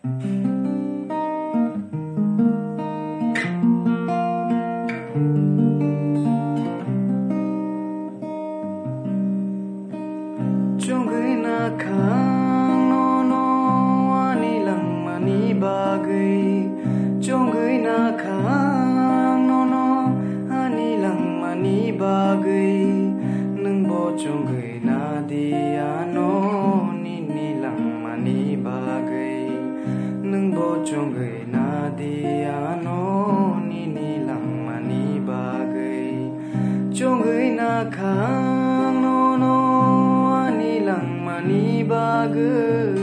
Chong gui na khang no no ani lang mani bagui Chong gui na khang no no ani lang mani bagui Nung bo chong gui na dia no ni lang mani bagui Nung bo chong gui na dia no ni lang mani bagui Chong gui na khang no no ani lang mani bagui